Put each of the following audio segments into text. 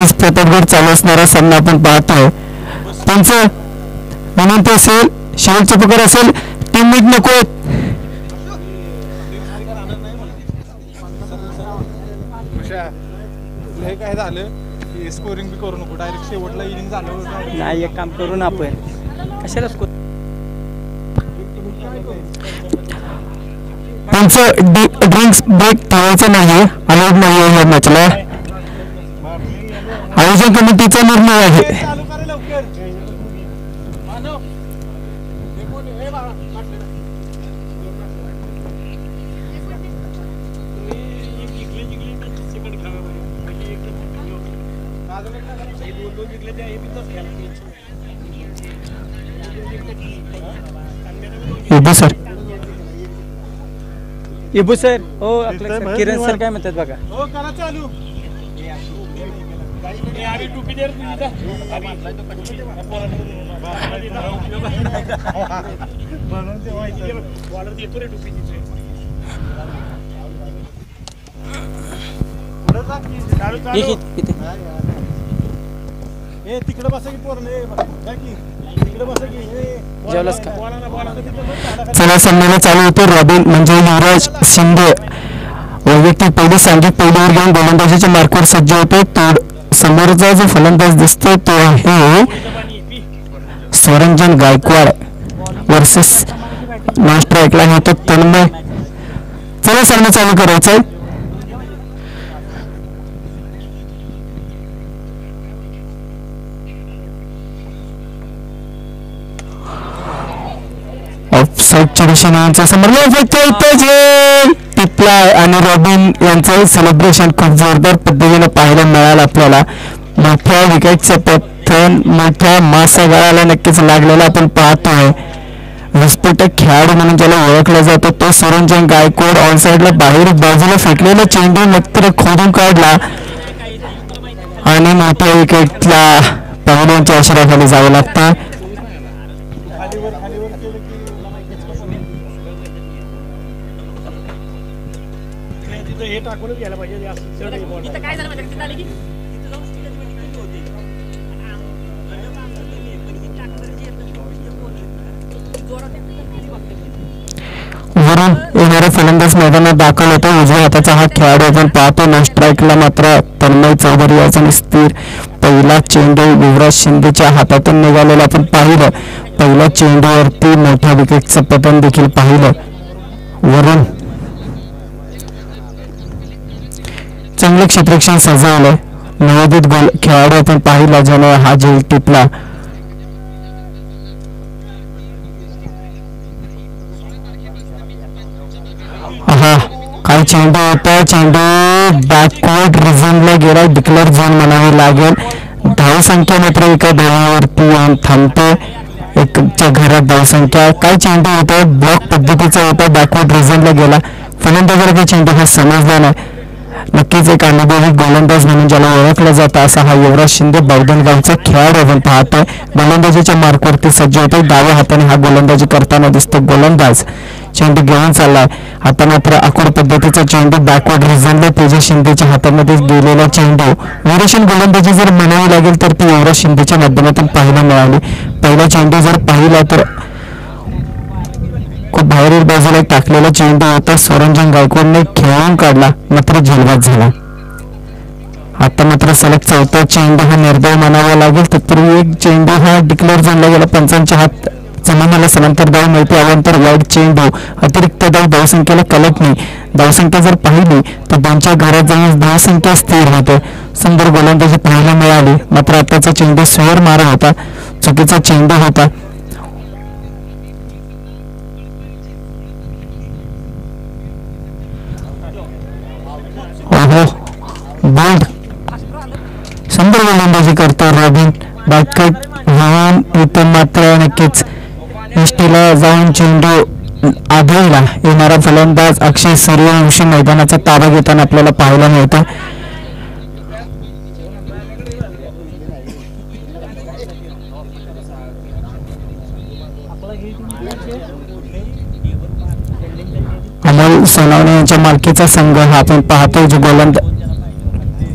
नक्कीच प्रतापगड चालू असणारा सामना आपण पाहतोय. त्यांचं विनंती असेल, शेवटचा पुकार असेल, टीममेट नको. काय झालं की स्कोरिंग बी करू नको, डायरेक्ट शेवटला इनिंग झालं नाही. एक काम करू ना आपण, कशाला स्कोर. त्यांचं ड्रिंक्स ब्रेक ठेवायचं नाही, अलाउड नाही आहे या मॅचला. आयोजन कमिटीचा निर्णय आहे. सर इबू सर हो, किरण सर काय म्हणतात बघा. तिकडे बसा की जेवलास का. चला सामन्याला चालू होतो. रॉबिन म्हणजे युवराज शिंदे वैयक्तिक पहिली सांघिक पहिलीवर घेऊन गोलंदाजीच्या मार्कवर सज्ज होतो. तो समोरचा जो फलंदाज दिसतो तो आहे स्वरंजन गायकवाड वर्सेस नॉन स्ट्राईकला आहे तो तन्मय. चला सामना चालू करायचा आहे. ऑफसाईडच्या दिशेने यांचा टिपला आणि रॉबिन यांचं सेलिब्रेशन खूप जोरदार पद्धतीने पाहायला मिळालं आपल्याला. मोठ्या विकेटचं पतन मोठ्या मासागाळाला नक्कीच लागलेला आपण पाहतोय. विस्फोटक खेळाडू म्हणून ज्याला ओळखला जातो तो स्वरंजन गायकवाड ऑन साईडला बाहेर बाजूला फेकलेला चेंडू नक्की खोदून काढला आणि मोठ्या विकेटला पवनांच्या आश्रयाखाली जावं लागतं. वरून येणारा फलंदाज मैदानात दाखल होतो. उजव्या हाताचा हा खेळाडू आपण पाहतो. नॉन स्ट्राईकला मात्र तन्मय चौधरी याचा स्थिर पहिला चेंडू युवराज शिंदेच्या हातातून निघालेला आपण पाहिलं. पहिल्या चेंडूवरती मोठ्या विकेटचं पतन देखील पाहिलं. वरून चांगलं क्षेत्ररक्षण सजवलं. नवोदित गोल खेळाडू आपण पाहिला ज्याने हा झेल टिपला. काय चेंडू होता. चेंडू बॅकवर्ड रिझनला गेला. डिक्लेअर झोन म्हणावे लागेल. धावसंख्या मात्र एका धावावरती येऊन थांबते. एकच्या घरात धावसंख्या. काय चेंडू होता. ब्लॉक पद्धतीचा होता. बॅकवर्ड रिझनला गेला. फलंदाजाला काही चेंडू हा समजला नाही. नक्कीच एक अनुभवी गोलंदाज म्हणून ज्याला ओळखलं जातं असा हा युवराज शिंदे बौद्धनगावचा खेळाडू आपण पाहतोय. गोलंदाजीच्या मार्कवरती सज्ज होतो. डाव्या हाताने हा गोलंदाजी करताना दिसतो गोलंदाज. चेंडू घेऊन चाललाय. आता मात्र आखूड पद्धतीचा चेंडू बॅकवर्ड रिझनला तेजस शिंदेच्या हातामध्ये गेलेला चेंडू. व्हेरिएशन गोलंदाजी जर म्हणावी लागेल तर ती युवराज शिंदेच्या माध्यमातून पाहायला मिळाली. पहिला चेंडू जर पाहिला तर खूप बाहेरील बाजूला टाकलेला चेंडू होता. स्वरंजन गायकवाडने खेळून काढला मात्र झेलबाद झाला. आता मात्र सलग चौथा चेंडू हा निर्दय म्हणावा लागेल. तत्पूर्वी एक चेंडू हा डिक्लेअर झाला गेला. पंचांच्या हात जमान्याला सलांतर धाव मिळते. अवांतर वाईट चेंडू अतिरिक्त धावसंख्येला कलटणी. धावसंख्या जर पाहिली तर दोनच्या घरात जाऊन धावसंख्या स्थिर होते. सुंदर गोलंदाजी पाहायला मिळाली. मात्र आताचा चेंडू स्वेअर मारा होता. चुकीचा चेंडू होता. बोल्ड सुंदर गोलंदाजी करतो रॉबिन. बॅटकट व्हावून इथं मात्र नक्कीच इष्टीला जाऊन चेंडू आढळला. येणारा फलंदाज अक्षय सूर्यवंशी मैदानाचा ताबा घेताना आपल्याला पाहायला मिळतं. अमोल सोनावणे यांच्या मालकीचा संघ हा आपण पाहतो जो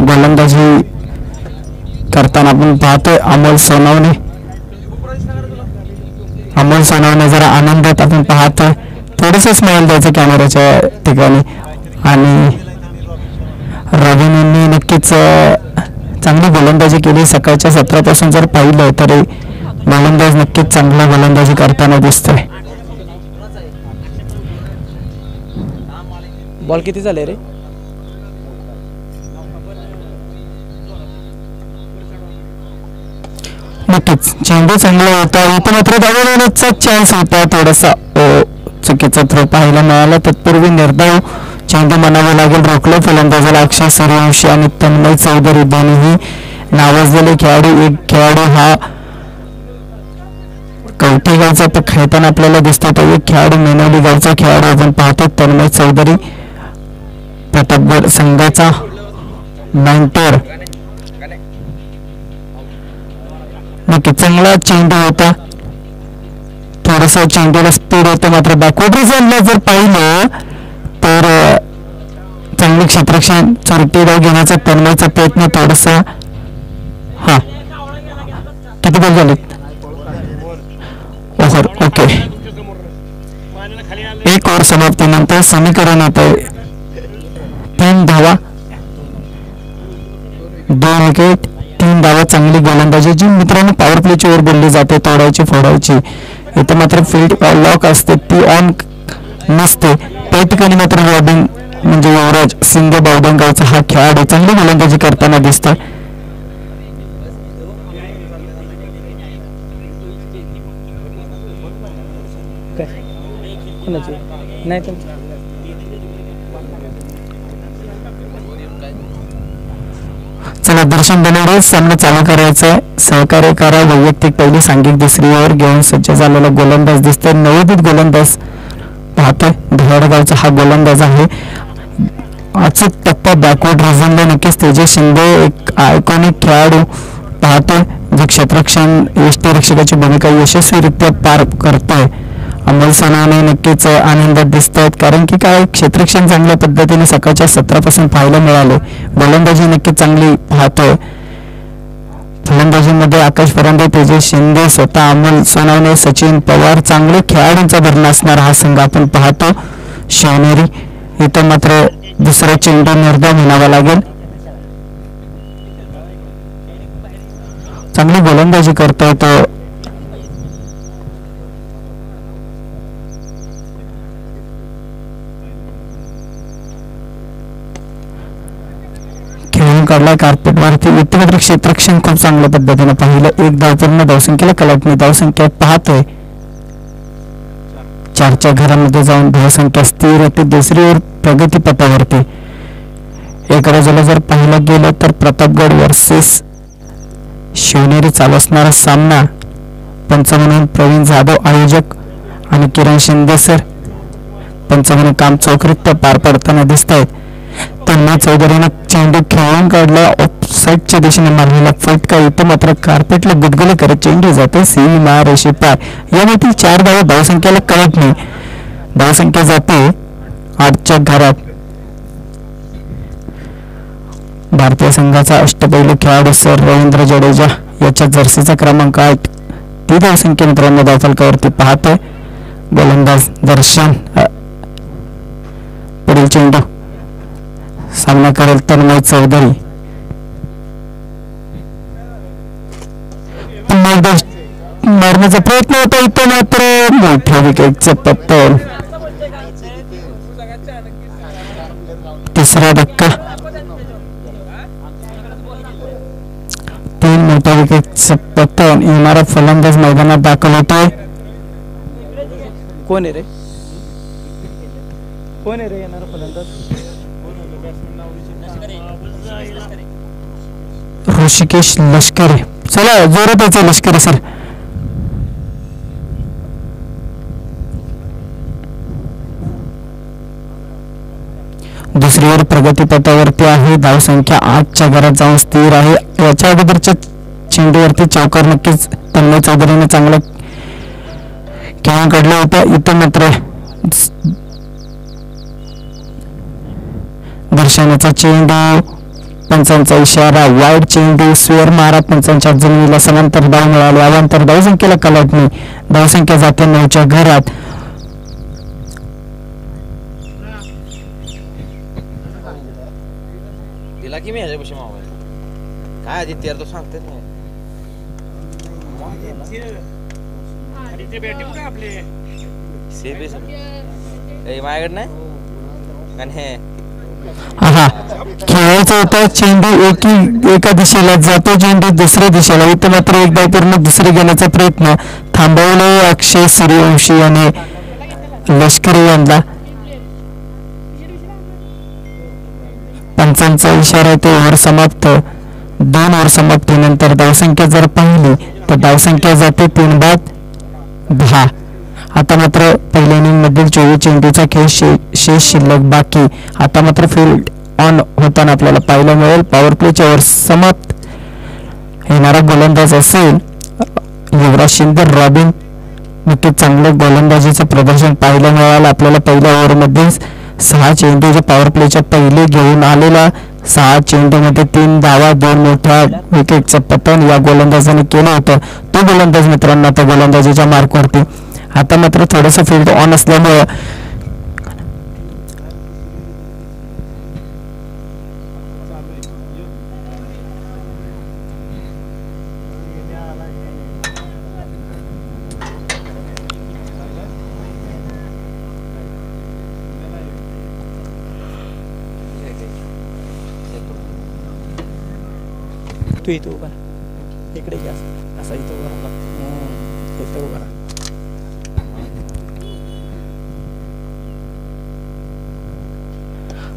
गोलंदाजी करताना आपण पाहतोय अमोल सोनवणे जरा आनंदात आपण पाहतोय, थोडंसं स्माईल द्यायचं कॅमेऱ्याच्या ठिकाणी. आणि रवींनी नक्कीच चांगली गोलंदाजी केली. सकाळच्या सत्रापासून जर पाहिलं तरी गोलंदाज नक्कीच चांगला गोलंदाजी करताना दिसतोय. बॉल किती झाले रे? नक्कीच चेंडू चांगला होता, इथं मात्र धावण्याचा चान्स होता. थोडासा चुकीचा थ्रो पाहायला मिळाला. तत्पूर्वी निर्धाव चेंडू म्हणावे लागेल. रोखलं फलंदाजाला अक्षय सूर्यवंशी आणि तन्मय चौधरी दोन्ही नावाजलेले खेळाडू. एक खेळाडू हा कवठे गावचा तर खेळताना आपल्याला दिसतो, तो एक खेळाडू मेनवली गावचा खेळाडू आपण पाहतो. तन्मय चौधरी प्रतापगड संघाचा मेंटर. नक्की चांगला चेंडू होता, थोडंसं चेंडूला स्पीड होतं. मात्र बॅकवर्ड रिझनला जर पाहिलं तर चांगली क्षेत्ररक्षण चोरटी डाव घेण्याचा तन्मयचा प्रयत्न थोडासा. हा किती बॉल झाले? Over okay. एक ओव्हर समाप्तीनंतर समीकरण होतं 3 धावा 2 विकेट 3 धावा. चांगली गोलंदाजी जी मित्रांनो पॉवर प्लेची ओव्हर बोलली जाते, तोडायची फोडायची. इथं मात्र फील्ड लॉक असते ती ऑन नसते. त्या ठिकाणी मात्र रॉबिन म्हणजे युवराज सिंग बावडंगावचा हा खेळाडू चांगली गोलंदाजी करताना दिसतोय. नाही चला दर्शन बनवणे सामना चालू करायचा आहे. सहकार्य करा. वैयक्तिक पहिली सांघिक दुसरी ओव्हर घेऊन सज्ज झालेला गोलंदाज दिसतोय. नवोदित गोलंदाज पाहतोय. धुळडगावचा हा गोलंदाज आहे. अचूक टप्पा बॅकवर्ड रिझनला नक्कीच तेजस शिंदे एक आयकॉनिक खेळाडू पाहतोय, जे क्षेत्ररक्षण यष्टीरक्षकाची भूमिका यशस्वीरित्या पार करतोय. अमोल सोनवणे नक्कीच आनंदात दिसत आहेत, कारण की काय क्षेत्ररक्षण चांगल्या पद्धतीने सकाळच्या सत्रापासून पाहायला मिळाले. गोलंदाजी नक्कीच चांगली पाहतोय. फलंदाजीमध्ये आकाश फरांदे, तेजस शिंदे, स्वतः अमोल सोनवणे, सचिन पवार चांगले खेळाडूंचा भरणा असणारा हा संघ आपण पाहतो. शिवनेरी इथं मात्र दुसरा चेंडू निर्धाव म्हणावा लागेल. चांगली गोलंदाजी करतोय तो. खेळून काढलाय कार्पेटवरती. इतर क्षेत्ररक्षण खूप चांगल्या पद्धतीने पाहिलं. एक धाव पूर्ण धावसंख्येला कलाटणी. धावसंख्या पाहतोय 4च्या घरामध्ये जाऊन धावसंख्या स्थिर होती. दुसरी ओव्हर प्रगतीपथावरती. एक बाजूला जर पाहिलं गेलं तर प्रतापगड वर्सेस शिवनेरी चालू असणारा सामना. पंच म्हणून प्रवीण जाधव आयोजक आणि किरण शिंदे सर पंच म्हणून काम चोखरीत्या पार पडताना दिसत आहेत. तन्मय चौधरीनं चेंडू खेळून काढला. ऑफसाईडच्या दिशेने मारलेला फटका. इथं मात्र कार्पेटला गुदगुले करत चेंडू जाते सीमा रेषे पार. यामध्ये 4 धावा. धावसंख्येला कळत नाही. धावसंख्या जाते 8च्या घरात. भारतीय संघाचा अष्टपैलू खेळाडू सर रवींद्र जडेजा याच्या जर्सीचा क्रमांक 8. ती धावसंख्या मित्रांनो धावफलकावरती पाहतोय. गोलंदाज दर्शन. पुढील चेंडू सामना करेल तन्मय चौधरी. मारण्याचा प्रयत्न होता. इथं मात्र मोठ्या विकेटचं पतन. तिसरा धक्का. 3 मोठ्या विकेटचं पतन. येणारा फलंदाज मैदानात दाखल होतोय. कोण आहे रे? कोण आहे रे येणारा फलंदाज? ऋषिकेश लष्करे. चला जोरात यायचं लष्करे सर. दुसरी ओव्हर प्रगतीपथावरती आहे. धावसंख्या 8च्या घरात जाऊन स्थिर आहे. याच्या अगोदरच्या चेंडूवरती चौकार नक्कीच तन्मय चौधरीने चांगला खेळून काढला होता. इथं मात्र दर्शनाचा चेंडू पंचांचा इशारा, वाईड चेंडू स्वेअर मारा, पंचांच्या जमिनीला समांतर धाव मिळाली, अवांतर धावसंख्येला कलाटणी, धावसंख्या जाते 9च्या घरात. दिला की मी ह्याच्यापाशी मोबाईल काय आदित्य यार तो सांगते ना माझ्याकडे नाही आणि हे हा खेळायचा होता चेंडू एका दिशेला जातो, चेंडू दुसऱ्या दिशेला. इथं मात्र एकदा पूर्ण दुसरे घेण्याचा प्रयत्न थांबवले अक्षय सूर्यवंशी आणि लष्करी यांना. पंचांचा इशारा ते ओव्हर समाप्त. 2 ओव्हर समाप्तीनंतर धावसंख्या जर पाहिली तर धावसंख्या जाते 3/10. आता मात्र पहिल्या इनिंग मधील 24 चेंडूचा खेळ शेष शिल्लक बाकी. आता मात्र फील्ड ऑन होताना आपल्याला पाहायला मिळेल. पॉवर प्लेच्या ओव्हर समाप्त. येणारा गोलंदाज असेल युवराज शिंदे. रॉबिन नक्कीच चांगलं गोलंदाजीचं प्रदर्शन पाहायला मिळालं आपल्याला. पहिल्या ओव्हरमध्ये 6 चेंडूच्या पॉवर प्लेच्या पहिले घेऊन आलेला. 6 चेंडूमध्ये 3 धावा, 2 मोठ्या विकेटचं पतन या गोलंदाजाने केलं होतं. तो गोलंदाज मित्रांनो आता गोलंदाजीच्या मार्कवरती. आता मात्र थोडंसं फील्ड ऑन असल्यामुळं तू इथं उभा इकडे घ्या असा इथं उभा राहा. इथं उभा राहा.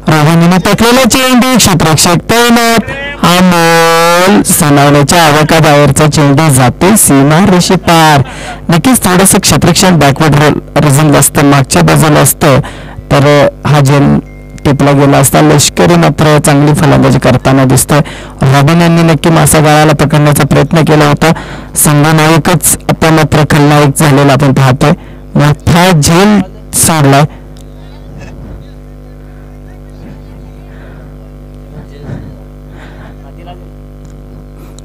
रोहिणीने टाकलेला चेंडू क्षेत्ररक्षक तैनात. अमोल सनावण्याच्या आवाकाबाहेरचा चेंडू जाते सीमा रेषे पार. नक्कीच थोडंसं क्षेत्ररक्षण बॅकवर्ड रिझन असतं, मागच्या बाजूला असतं तर हा जेल टिपला गेला असता. लष्करी मात्र चांगली फलंदाजी करताना दिसतोय. रॉबिन यांनी नक्की मासा गाळाला पकडण्याचा प्रयत्न केला होता. संघनायकच आता मात्र खलनायक झालेला आपण पाहतोय. मोठा झेल सोडलाय.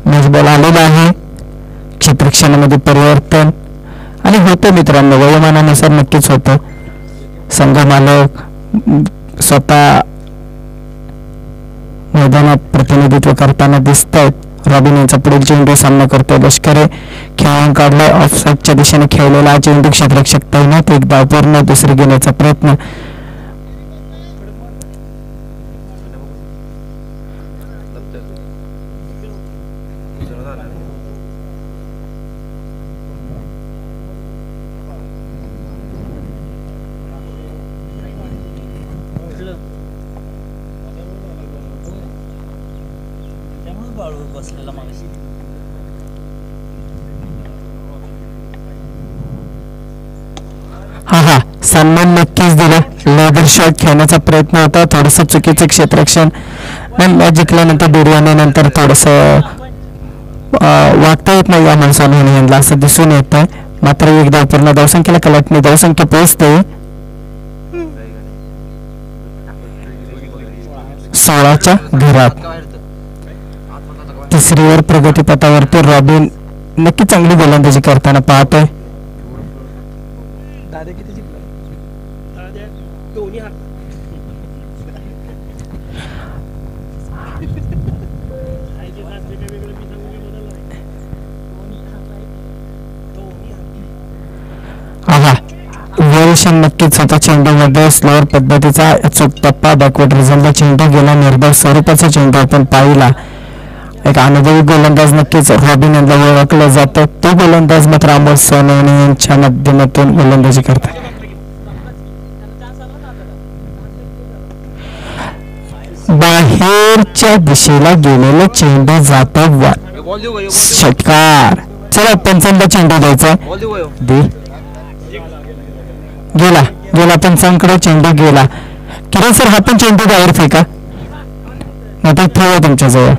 मजबूल आलेला आहे. क्षेत्ररक्षणामध्ये परिवर्तन आणि होतं मित्रांनो वयोमानानुसार नक्कीच होतं. संघ मालक स्वतः मैदानात प्रतिनिधित्व करताना दिसत आहेत. रॉबिन यांचा पुढील चेंडू सामना करतोय. लष्करी खेळून काढलाय. ऑफसाईडच्या दिशेने खेळलेला हा चेंडू क्षेत्ररक्षक तैनात. एक धाव पूर्ण, दुसरी घेण्याचा प्रयत्न. हा सन्मान नक्कीच दिला. लेदर शॉट खेळण्याचा प्रयत्न होता. थोडंसं चुकीचं क्षेत्ररक्षण मॅच जिंकल्यानंतर बिर्याणीनंतर थोडंसं वागता येत नाही या माणसाने यांना असं दिसून येत आहे. मात्र एकदा पूर्ण धावसंख्येला कलाटणी. धावसंख्या पोहोचते 16च्या घरात. तिसरी ओव्हर प्रगतीपथावरती रॉबिन नक्की चांगली गोलंदाजी करताना पाहतोय. दादा किती जिंकला वेरिएशन नक्कीच होता चेंडूमध्ये. स्लोअर पद्धतीचा अचूक टप्पा बॅकवर्ड रिझनला चेंडू गेला. निर्धाव स्वरूपाचा चेंडू आपण पाहिला. एक अनुभवी गोलंदाज नक्कीच रॉबिन यांना ओळखलं जातं. तो गोलंदाज मात्र अमोल सोनवणे यांच्या माध्यमातून गोलंदाजी करतात. बाहेरच्या दिशेला गेलेला चेंडू जातो षटकार. चला पंचांना चेंडू द्यायचा. गेला पंचांकडे चेंडू गेला. किरण सर हा पण चेंडू बाहेर फेका नाही तर ठेवा तुमच्याजवळ.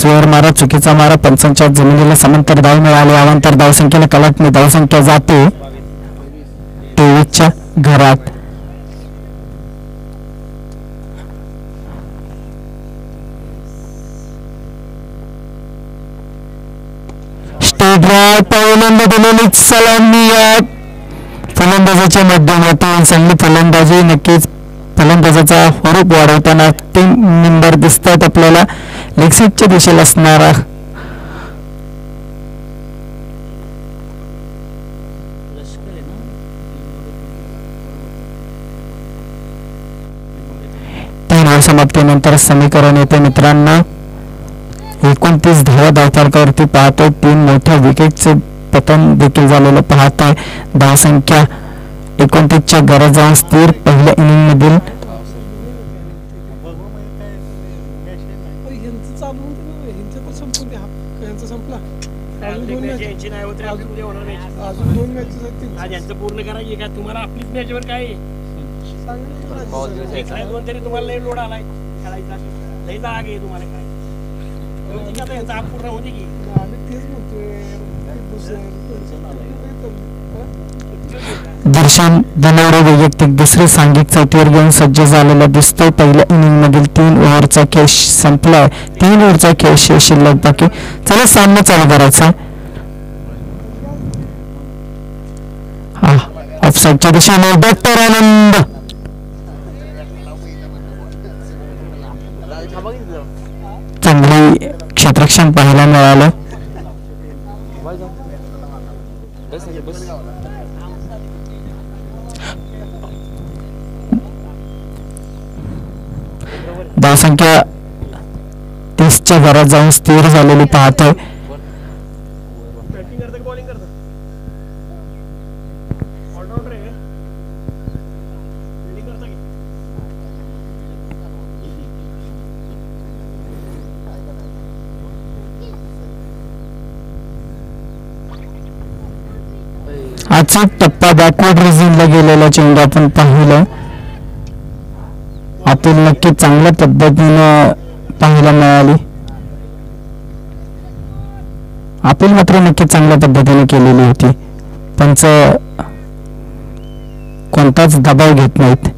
स्वेअर मारा, चुकीचा मारा. पंचांच्या जमिनीला समांतर धाव मिळाली. अवांतर धावसंख्येला कलाटणी. धावसंख्या जाते 23च्या घरात. पहिल्यांदा दिलेली सलामी या फलंदाजाच्या माध्यमातून चांगली फलंदाजी. नक्कीच फलंदाजाचा स्वरूप वाढवताना 3 नंबर दिसतात आपल्याला. लेगसाईडच्या दिशेला असणारा समाप्तीनंतर समीकरण येते मित्रांनो. 29 धावा धावफलकावरती पाहतोय. 3 मोठ्या विकेटचे पतन देखील झालेलं पाहतोय. धावसंख्या 29च्या घरात जाऊन स्थिर. पहिल्या इनिंग मधील पूर्ण करायची का तुम्हाला आपलीच मॅचवर काय दोन तरी तुम्हाला लई लोड आलाय खेळायचा. लई जाग आहे तुम्हाला काय पूर्ण होती की दर्शन धनवडे वैयक्तिक दुसरे सांघिक चौथीवर घेऊन सज्ज झालेला दिसतोय. पहिल्या इनिंग मधील 3 ओव्हरचा खेळ संपलाय. 3 ओव्हरचा खेळ शिल्लक बाकी. चला सामना चालू करायचा. ऑफसाईडच्या दिशेने डॉक्टर आनंद. चांगली क्षेत्ररक्षण पाहायला मिळालं. धावसंख्या 30च्या घरात जाऊन स्थिर झालेली पाहतोय. आजचा टप्पा बॅकवर्ड रिझनला गेलेला चेंडू आपण पाहिलं. आतील नक्की चांगल्या पद्धतीनं पाहायला मिळाली. अपील मात्र नक्की चांगल्या पद्धतीने केलेली होती. पंच कोणताच दबाव घेत नाहीत.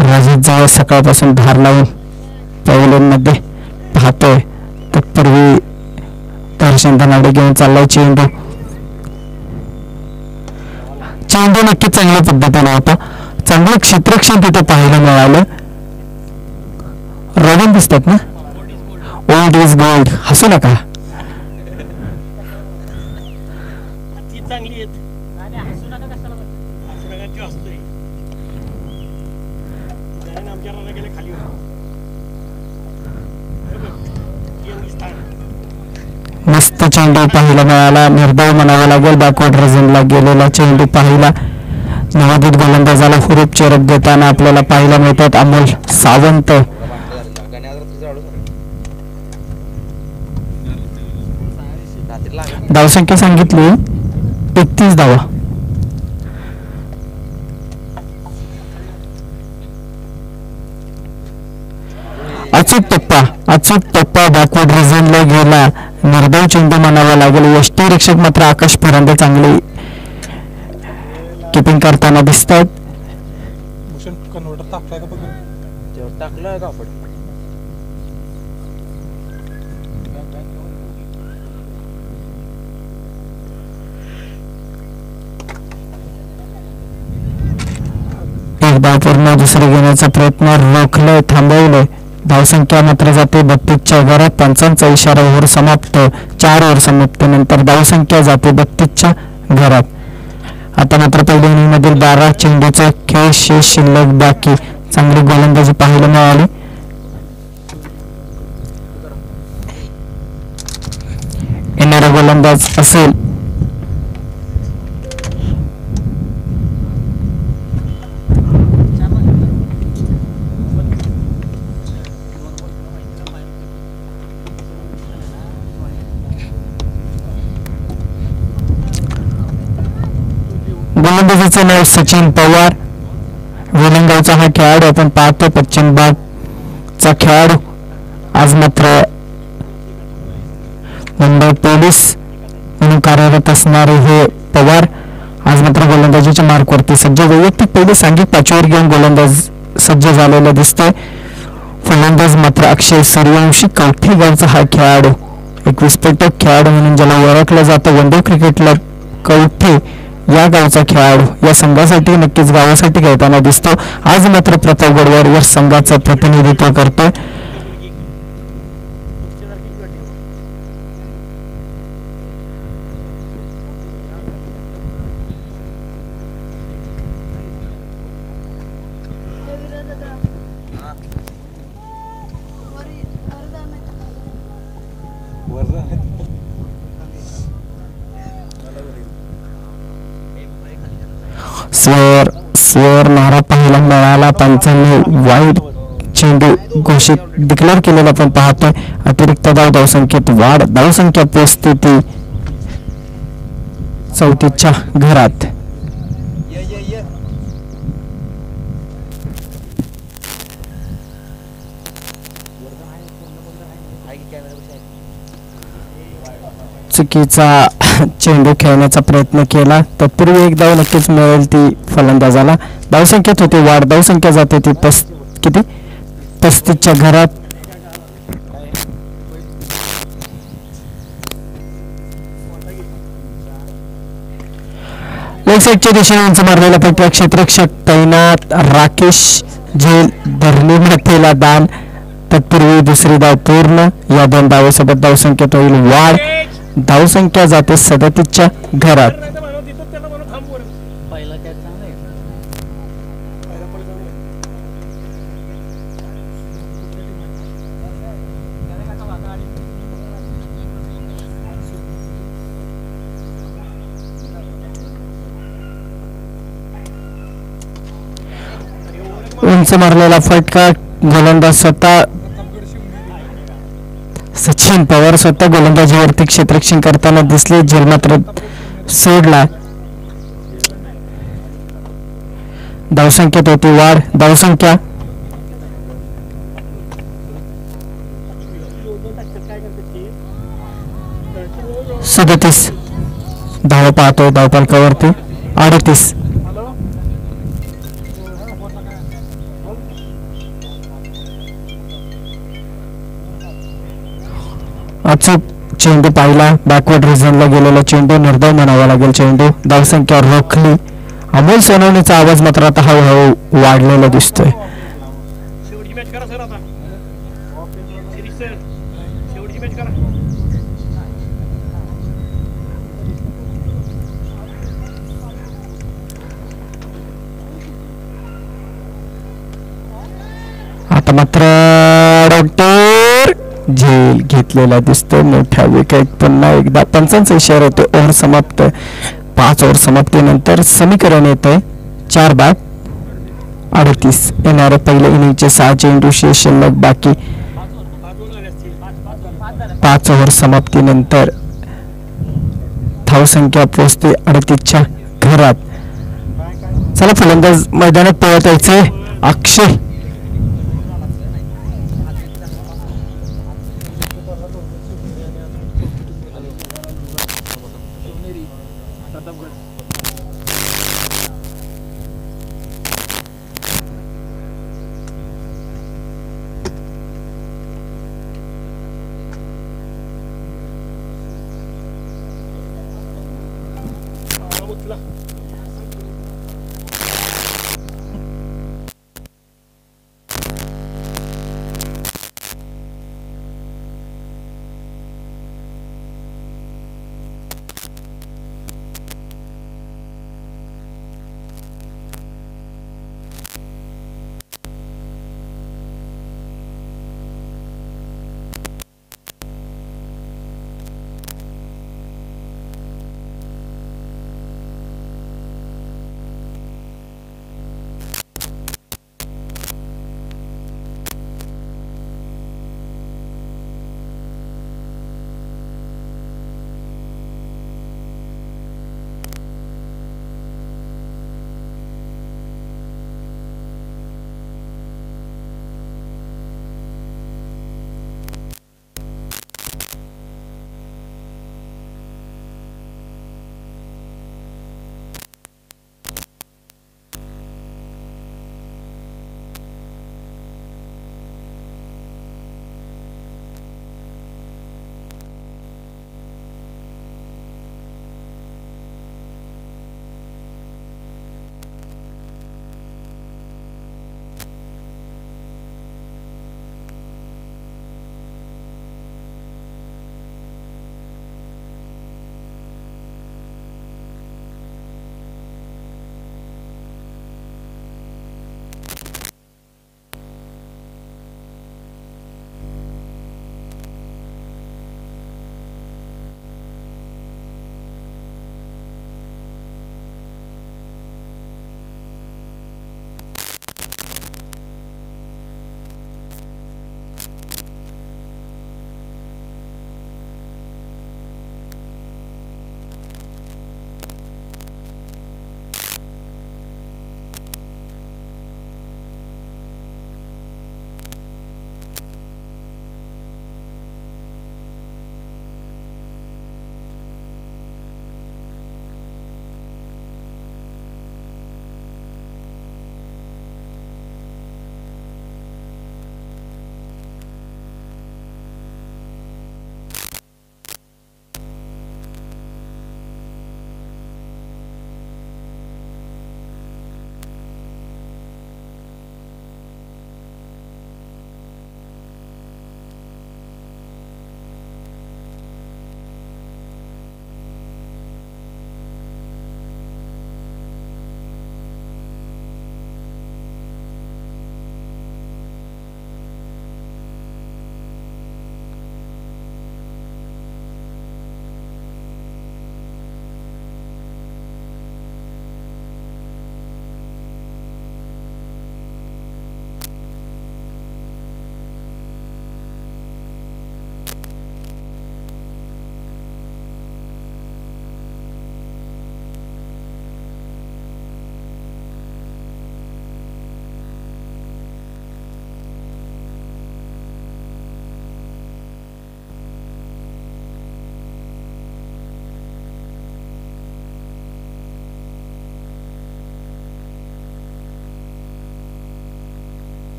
राजीत जवळ सकाळपासून धार लावून पॅव्हलियनमध्ये पाहतोय. तत्पूर्वी दर्शन धनावडे घेऊन चाललाय चेंडू. चेंडू नक्की चांगल्या पद्धतीने होता. चांगलं क्षेत्ररक्षण तिथे पाहायला मिळालं. रॉबिन दिसतात ना. Old is gold. हसू नका. मस्त चेंडू पाहायला मिळाला. निर्धाव म्हणावा लागेल. बॅकवर्ड रिजनला गेलेला चेंडू पाहिला. नवोदित गोलंदाजाला हुरूप चेरप देताना आपल्याला पाहायला मिळतात अमोल सावंत. धावसंख्या सांगितली 31 धावा. अचूक टप्पा बॅकवर्ड रिजनला गेला. निर्धाव चेंडू म्हणावा लागेल. यष्टीरक्षक मात्र आकाश फरांदे चांगली किपिंग करताना दिसतात. भूषण कन्व्हर्टर टाकलाय का बघ. टाकलं का आपण एकदा पूर्ण दुसरे घेण्याचा प्रयत्न रोखलंय, थांबवलंय. धावसंख्या मात्र जाते 32च्या घरात. पंचांचा इशारा. ओव्हर समाप्त. 4 ओव्हर समाप्तीनंतर धावसंख्या जाते 32च्या घरात. आता मात्र पहिल्या इनिंग मधील 12 चेंडूचा खेळ शेष शिल्लक बाकी. चांगली गोलंदाजी पाहायला मिळाली. येणारा गोलंदाज असेल फलंदाजाचं नाव सचिन पवार. वेलंगावचा हा खेळाडू आपण पाहतो. पश्चिम भागचा खेळाडू. आज मात्र मुंबई पोलीस म्हणून कार्यरत असणारे हे पवार आज मात्र गोलंदाजीच्या मार्कवरती सज्ज. वैयक्तिक पहिले सांघिक पाचवीवर घेऊन गोलंदाज सज्ज झालेला दिसतोय. फलंदाज मात्र अक्षय सूर्यवंशी. कवठी गावचा हा खेळाडू एक विस्फोटक खेळाडू म्हणून ज्याला ओळखलं जातं. वन डे क्रिकेटला कवठी या गावचा खेळाडू या संघासाठी नक्कीच गावासाठी खेळताना दिसतो. आज मात्र प्रतापगड या संघाचं प्रतिनिधित्व करतोय. स्वेअर नारा पाहायला मिळाला. पंचांनी वाईट चेंडू घोषित डिक्लेअर केलेला आपण पाहतोय. अतिरिक्त धावसंख्येत वाढ. धावसंख्या पोहोचते ती 34च्या घरात. चुकीचा चेंडू खेळण्याचा प्रयत्न केला. तत्पूर्वी एक धाव नक्कीच मिळेल ती फलंदाजाला. धावसंख्येत होते वाढ. धावसंख्या जाते ती किती 35च्या घरात. लेग साईडच्या दिशेने उंच मारलेला प्रत्येक क्षेत्ररक्षक तैनात. राकेश झेल धरली मातेला दान. तत्पूर्वी दुसरी धाव पूर्ण. या 2 धावेसोबत धावसंख्येत होईल वाढ. धावसंख्या जाते 37च्या घरात. उंच मारलेला फटका. गोलंदाज स्वतः सचिन पवार स्वतः गोलंदाजीवरती क्षेत्ररक्षण करताना दिसले. झेल मात्र सोडला. धावसंख्येत होती वाढ. धावसंख्या सदतीस. धाव पाहतोय धावफलकावरती 38. अचूक चेंडू पाहिला. बॅकवर्ड रिजनला गेलेला चेंडू. निर्धाव म्हणावा लागेल चेंडू. धावसंख्या रोखली. अमोल सोनवणेचा आवाज मात्र आता हळूहळू वाढलेला दिसतोय. आता मात्र डॉक्टर झेल घेतलेला दिसतो. मोठ्या विकेट. पुन्हा एकदा पंचांचा इशारा होतो. ओव्हर समाप्त. 5 ओव्हर समाप्तीनंतर समीकरण येते 4 बाद 38. येणारे पहिले इनिंगचे 6 चेंडू शिल्लक बाकी. 5 ओव्हर समाप्तीनंतर धावसंख्या पोहोचते 38च्या घरात. चला फलंदाज मैदानात पळत यायचे. अक्षय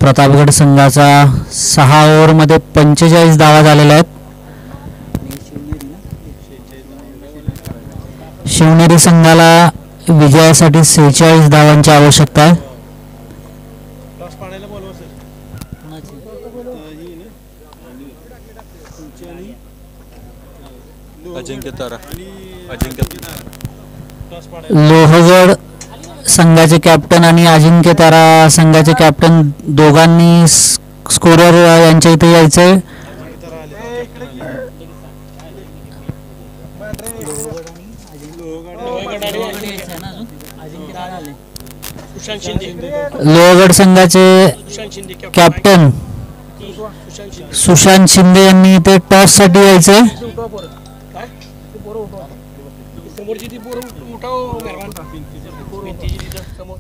प्रतापगड संघाचा 6 ओव्हरमध्ये 45 धावा झालेल्या आहेत. शिवनेरी संघाला विजयासाठी 46 धावांची आवश्यकता आहे. टॉस पाडायला बॉलवर सर अजिंक्य तारा अजिंक्य टॉस पाडायला लोहगड संघाचे कॅप्टन आणि अजिंक्य तारा संघाचे कॅप्टन दोघांनी स्कोरर यांच्या इथे यायचंय. सुशांत शिंदे लोहगड संघाचे सुशांत शिंदे कॅप्टन सुशांत शिंदे सुशांत शिंदे यांनी इथे टॉस साठी यायचंय. काय समोरची ती पोरं उठाव भिंतीची तिथं समोर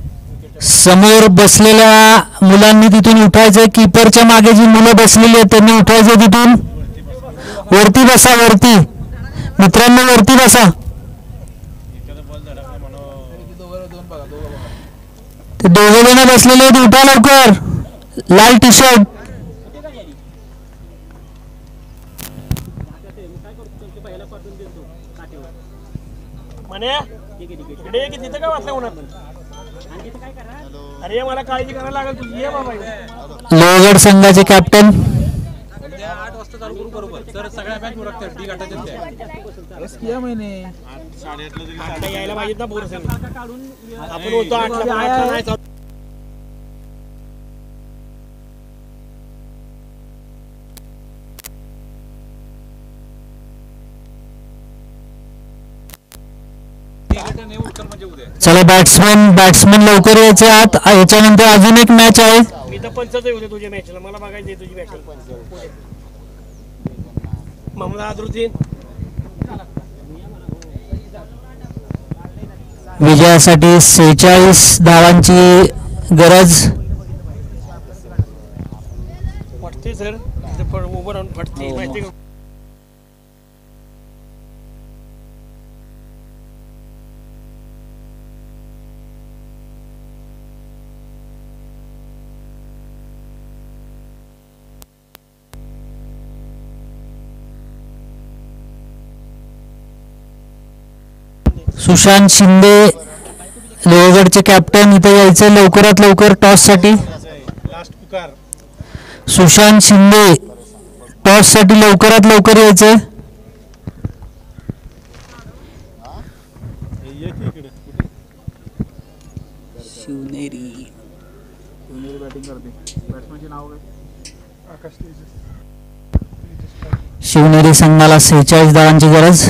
समोर बसलेल्या मुलांनी तिथून उठायचंय. कीपरच्या मागे जी मुलं बसलेली आहेत त्यांनी उठायचं तिथून. वरती बसा, वरती मित्रांनो, वरती बसा. ते दोघे जण बसलेले आहेत, उठा लवकर. लाल टी शर्ट म्हणे इकडे ये की तिथं काय वाचलं उन्हात अरे मला काळजी करायला लागेल तुझी ये बाबा लोहगड संघाचे कॅप्टन 8 वाजता चालू करू बरोबर तर सगळ्या मॅच उरकतात डी गाठायचे आठला यायला पाहिजेत ना पोरं सगळी. आपण होतो आठला नाही चालू. चला बॅट्समन लवकर यायचे आत. याच्यानंतर अजून एक मॅच आहे. मी तर पंचच होते तुझ्या मॅचला मला बघायचं आहे तुझी मॅच. मामला अदरुद्दीन विजयासाठी 46 धावांची गरज. फटते सर उभं राहून फटते माहिती का. सुशांत शिंदे लोहगडचे कॅप्टन इथे यायचे लवकरात लवकर टॉस साठी. लास्ट पुकार सुशांत शिंदे टॉस साठी लवकरात लवकर यायचे. शिवनेरी संघाला 46 धावांची गरज.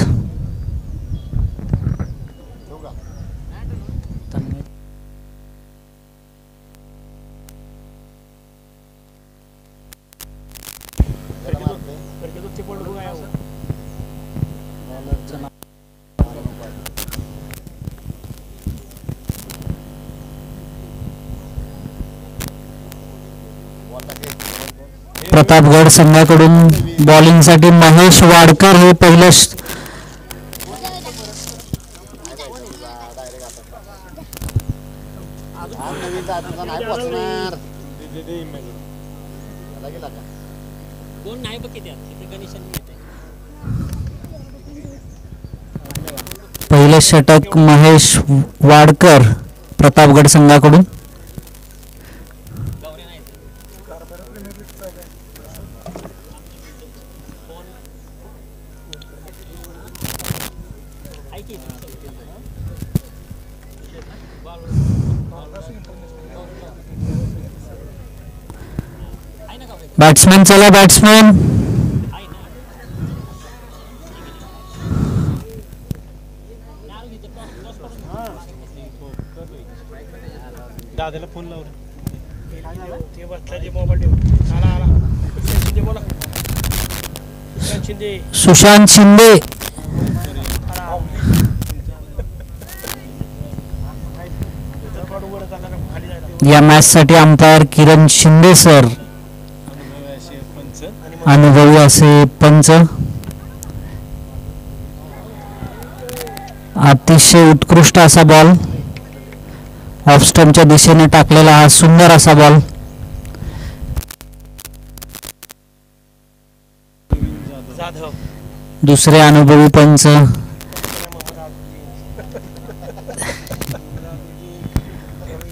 प्रतापगड संघाकडून बॉलिंगसाठी महेश वाडकर हे पहिलं पहिलं षटक महेश वाडकर प्रतापगड संघाकडून. बॅट्समॅन चला बॅट्समॅन. दादाला फोन लावून ते बसला जे मोबाईल ठेवून आला आला सुशांत शिंदे बोला. सुशांत शिंदे सुशांत शिंदे या मॅच साठी अंपायर किरण शिंदे सर, अनुभवी असे पंच. अतिशय उत्कृष्ट असा बॉल ऑफ स्टंपच्या दिशेने टाकलेला हा सुंदर असा बॉल. जाधव दुसरे अनुभवी पंच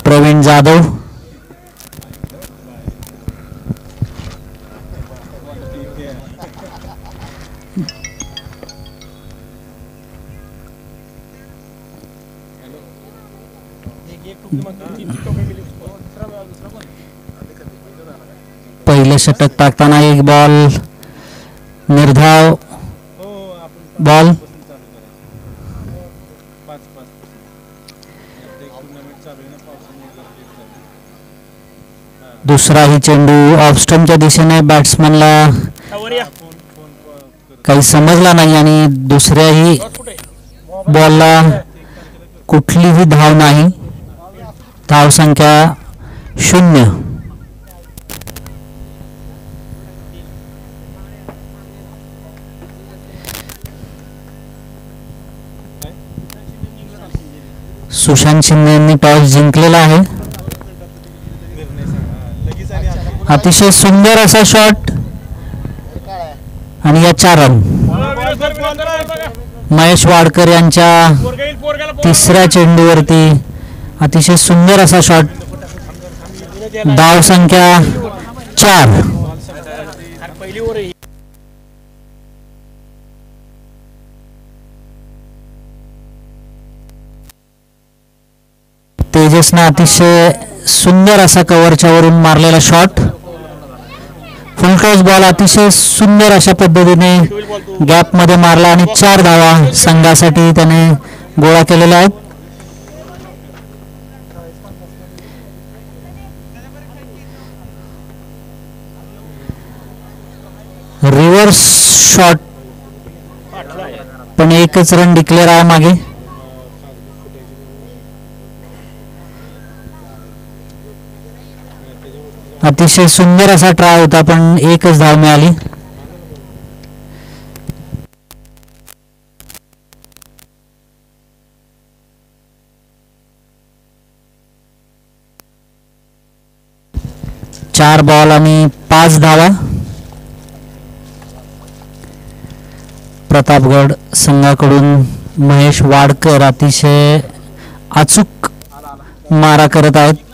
प्रवीण जाधव. पहिले षटक टाकताना एक बॉल निर्धाव हो आपण बॉल. पाच पाच टुर्नामेंट चालू आहे ना पावसाने जरा लेट झालं. दुसराही चेंडू ऑफ स्टंपच्या दिशेने बॅट्समनला वर या फोन फोन करत काही समजला नाही आणि दुसऱ्याही कुठे बॉलला कुठलीही धाव नाही. धाव संख्या 0. सुशांत शिंदे यांनी टॉस जिंकलेला आहे. निर्णय सांगा लगेच आणि आता अतिशय सुंदर असा शॉट आणि या 4 रन. महेश वाडकर यांच्या तिसऱ्या चेंडूवरती अतिशय सुंदर असा शॉट. धाव संख्या 4. पहिली ओवर आहे तेजसनं अतिशय सुंदर असा कव्हरच्या वरून मारलेला शॉट. फुलटॉस बॉल अतिशय सुंदर अशा पद्धतीने गॅप मध्ये मारला आणि 4 धावा संघासाठी त्याने गोळा केलेल्या आहेत. रिव्हर्स शॉट पण एकच रन डिक्लेअर आहे मागे. अतिशय सुंदर असा ट्राय होता पण एकच धाव मिळाली. चार बॉल आणि 5 धावा. प्रतापगड संघाकडून महेश वाडकर अतिशय अचूक मारा करत आहेत.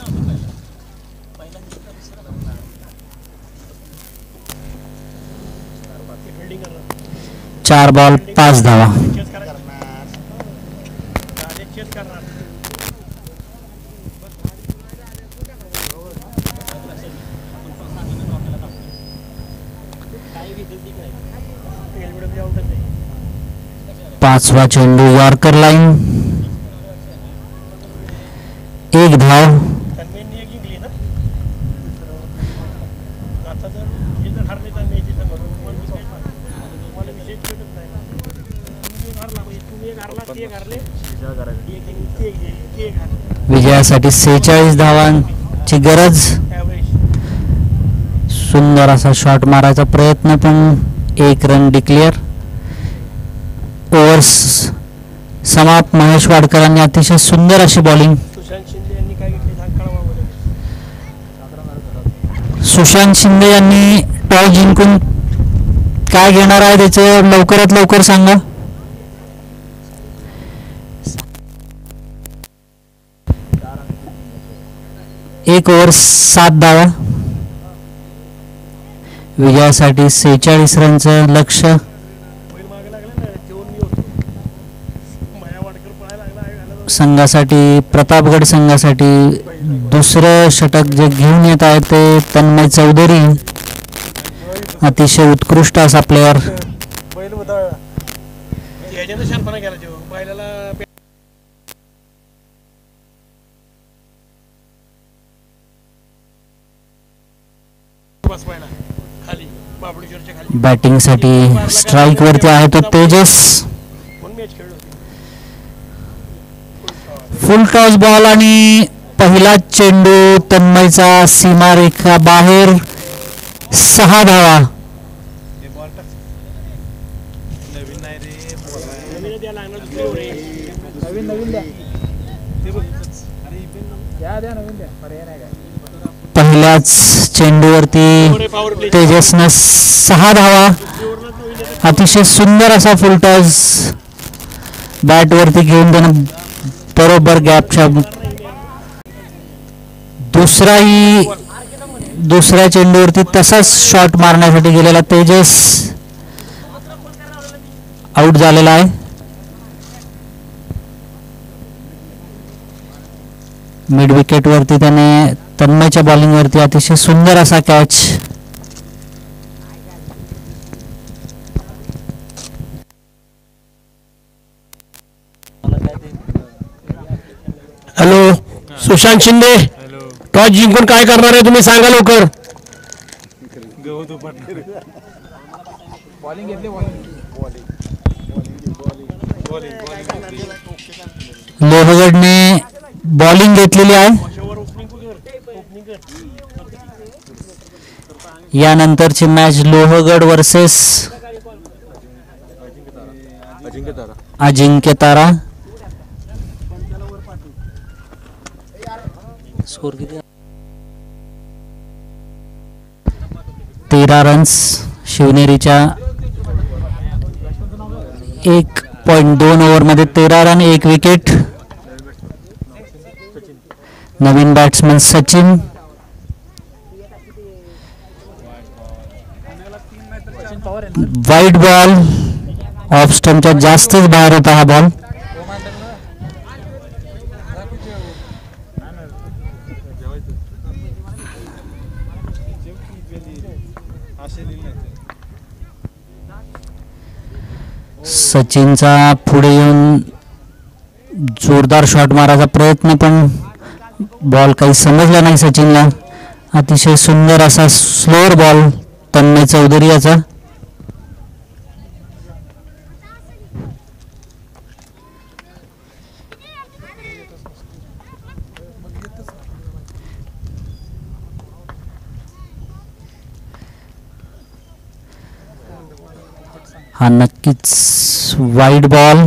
4 बॉल 5 धावा. पाचवा चेंडू यॉर्कर लाईन. 1 धाव. विजयासाठी 46 धावांची गरज. सुंदर असा शॉट मारायचा प्रयत्न पण 1 रन डिक्लेअर. ओव्हर समाप्त. महेश वाडकरांनी अतिशय सुंदर अशी बॉलिंग. सुशांत शिंदे यांनी टॉस जिंकून काय घेणार आहे त्याचं लवकरात लवकर सांगा. एक ओव्हर 7 धावा. विजयासाठी 46 रनचं लक्ष्य. संघासाठी प्रतापगड संघासाठी दुसरं षटक जे घेऊन येत आहे ते तन्मय चौधरी. अतिशय उत्कृष्ट असा प्लेअर. बैल उधळला शानपणा केला तो बैलाला बसवायला खाली बाबळेश्वरच्या खाली बॅटिंग साठी स्ट्राईक वरती आहे तो तेजस. म्हणून मॅच खेळलो फुल टॉस बॉल आणि पहिला चेंडू तन्मयचा सीमारेखा बाहेर. 6 धावा. हे बॉल टाक नवीन नाही रे नवीन द्यायला लागणार दुसरी ओव्हर आहे नवीन द्या ते बघ अरे द्या नवीन द्या पर्याय नाही काय. पहिल्याच चेंडूवरती तेजसनं 6 धावा अतिशय सुंदर असा फुलटॉस बॅट वरती घेऊन त्यानं बरोबर गॅपच्या दुसऱ्या चेंडूवरती तसाच शॉट मारण्यासाठी गेलेला तेजस आउट झालेला आहे. मिड विकेट वरती त्याने तन्मयच्या बॉलिंग वरती अतिशय सुंदर असा catch. Hello Sushant Shinde, toss जिंकून काय करणार आहे तुम्ही सांगा लवकर. लोहगडने बॉलिंग घेतलेली आहे. यानंतरची match Lohagad versus Ajinkya Tara. Score किती? 13 रन्स. शिवनेरीच्या 1.2 ओव्हरमध्ये 13 रन 1 विकेट. नवीन batsman Sachin. Wide ball. Off स्टंपच्या जास्तच बाहेर होता हा बॉल. सचिनचा पुढे येऊन जोरदार शॉट मारायचा प्रयत्न, पण बॉल काही समजला नाही सचिनला. अतिशय सुंदर असा स्लोअर बॉल तन्मय चौधरी याचा. हा नक्कीच वाईड बॉल.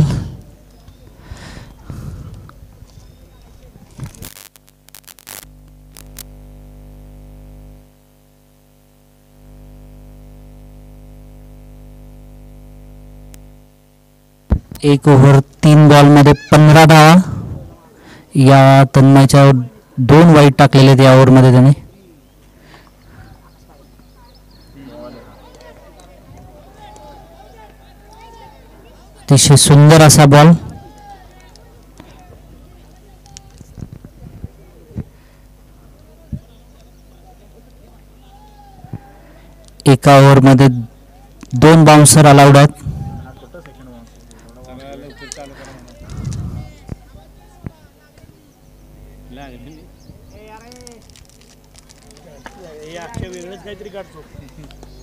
एक ओव्हर 3 बॉलमध्ये 15 धावा. या तन्मयच्या 2 वाईड टाकलेले आहेत या ओव्हरमध्ये त्याने. अतिशय सुंदर असा बॉल. एका ओव्हरमध्ये 2 बाउन्सर अलाउड आहेत. वेगळंच काहीतरी काढतो.